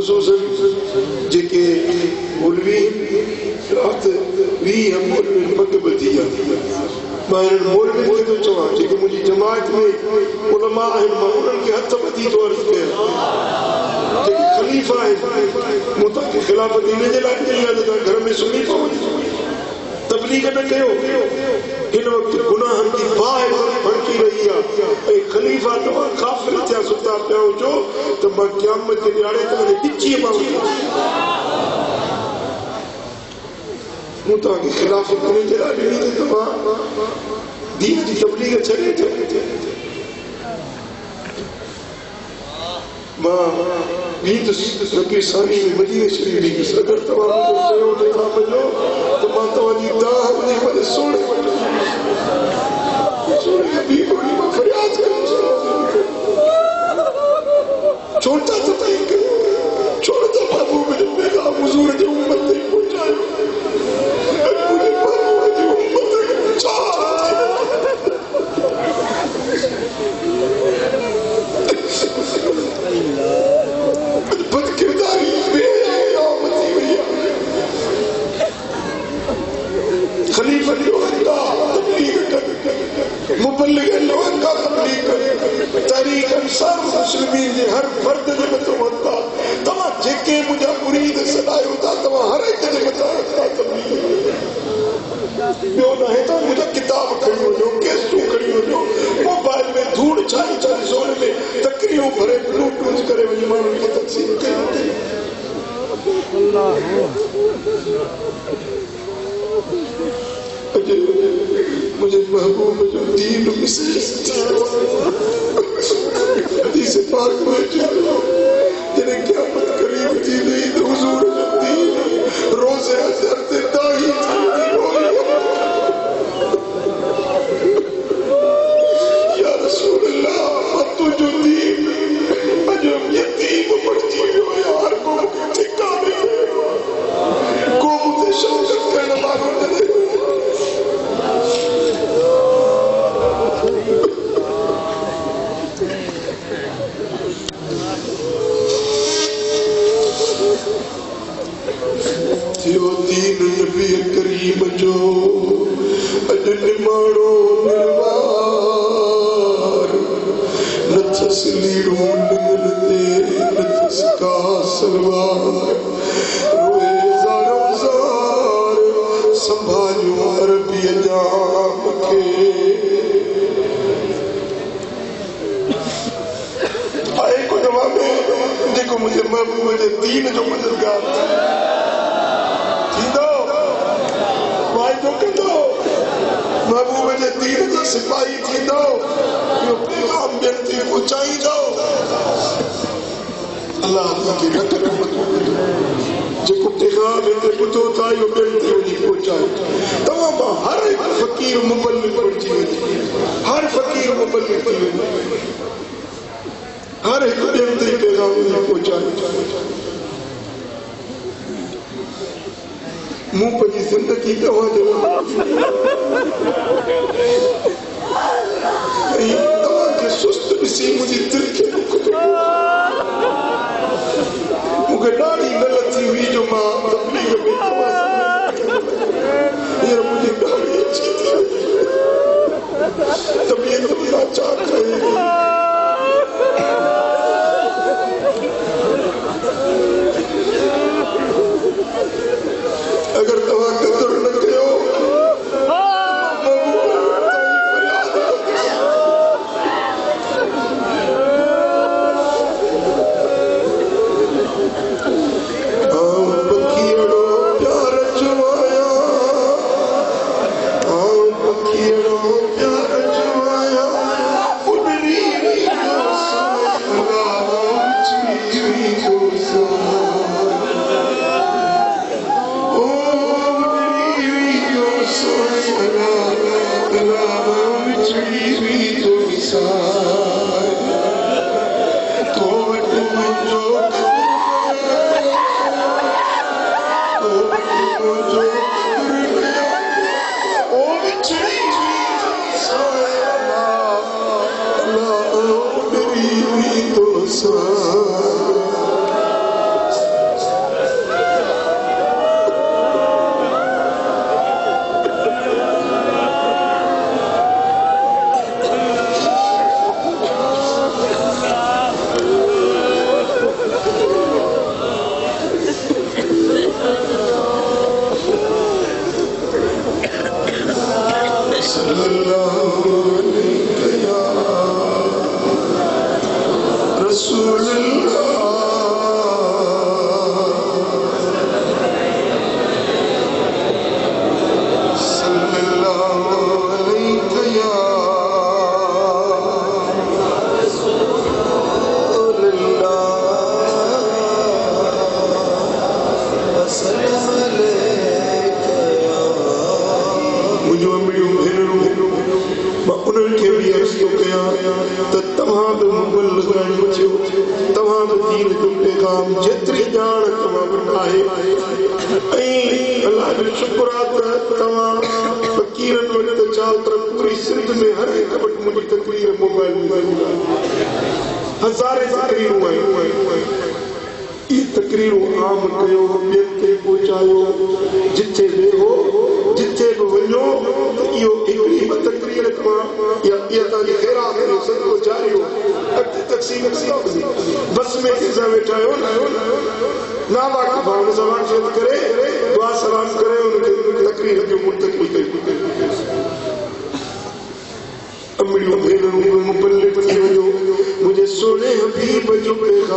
خصوصاً جے مولوی رات بھی ہم مولوی مکتب تھی جاتی میں مولوی کے تو چواں جے مجھے جماعت میں علماء ہیں انہوں کے ہتھ بدی تو عرض کیا جے خلیفہ ہے متاکہ خلافت انہیں جلائیں گے یا گھر میں سنی پاؤں تبلیغ نہ کہو ان وقت گناہ کی باہر بڑھتی رہی ہے اے خلیفہ تو غافل تھیا ستا پیا جو تو میں قیامت کے دیاڑے تے ڈچی پاؤں متاکہ خلافت انہیں جلائیں گے تو دین کی تبلیغ چلے ماں بیت نبی ثانی میں مدینہ شریف کی صدر تمام کو سیو دیکھا بجو تو ماں توانی داہ مجھے بڑے سوڑے بجو سوڑے نبی بڑی ماں فریاد کریں چھوڑتا تو تین کریں چھوڑتا محبوب جب میرا حضور جو امت نہیں پہنچائے مجھے محبوب جو امت نہیں چاہ بد کرداری بے آمدی ہوئی خلیفہ اللہ تبلیغ کر مبلغ اللہ کا تبلیغ کر تحریک انصار مسلمین جے ہر فرد جے متو ہوتا تمام جے مجھا مرید صدائے ہوتا تمام ہر ایک جے متو ہوتا تبلیغ بیو نہ ہے تو مجھے کتاب کھڑی ہو جو کیسوں کھڑی ہو جو موبائل میں دھوڑ چھائی چھائی سونے میں تکریوں بھرے بلوٹوز کرے وہ ایمان کی تقسیم کرتے اللہ مجھے محبوب جو دین مسیح حدیث پاک میں جنہیں قیامت قریب تھی نہیں تو حضور جو دین روزے حضر سے داہی تھی یا رسول اللہ تو جو دین جو یتیم پڑھتی ہو یار قوم کے ٹھکا نہیں قوم سے شوقت کہنا مانو نہیں جو دین نبی کریم جو اجن مارو نروار نتس لیڑوں لگلتے نتس کا سلوار روئے زاروں زار سنبھالیو عربی اجام کے آئے کو جواب ہے دیکھو مجھے محبوب ہے دین جو مددگار محبوب نے دین کا سپاہی تھی دو جو پیغام بنتی پہنچائی دو اللہ کی رحمت جو کو پیغام بنتے پتو تھا یہ بنتی انہیں پہنچائی تمام ہر ایک فقیر مبلغ پڑھتی ہوئی ہر فقیر مبلغ تھی ہر ایک بنتی پیغام انہیں پہنچائی منہ پر یہ زندگی دوا دے دوا کے سست بسی مجھے دل کے رکھتے مجھے ڈاڑی غلطی ہوئی جو ماں تبلیغ میں یہ مجھے ڈاڑی اچھی تھی تبلیغ میں چاہت رہے اگر دوا قدر نہ کرو رسول اللہ صلی اللہ علیہ یا رسول اللہ وسلم علیک یا مجھو امیوں بھیروں میں انہوں کے بھی عرض تو کیا تو تمام مبلغان بچو تمام دین کو پیغام جتری جان تمام آئے اللہ نے شکرات تمام فقیرن وقت چالتر پوری سندھ میں ہر ایک وقت مجھے تقریر موبائل میں ہزارے تقریر ہوئے یہ تقریر عام کیو بین تے پہنچایو جتھے بے ہو جتھے بے ونجو یہ ایک تقریر کما یا تاجی خیرات ہے سب کو جاری ہو تقسیم بس میں کسا بیٹھا ہو نا واقع بھاؤں زبان شد کرے دعا سلام کرے ان کے تقریر جو مرتقی کرے امریوں بھیروں مبلغ تھی وجو مجھے سونے حبیب جو پیغام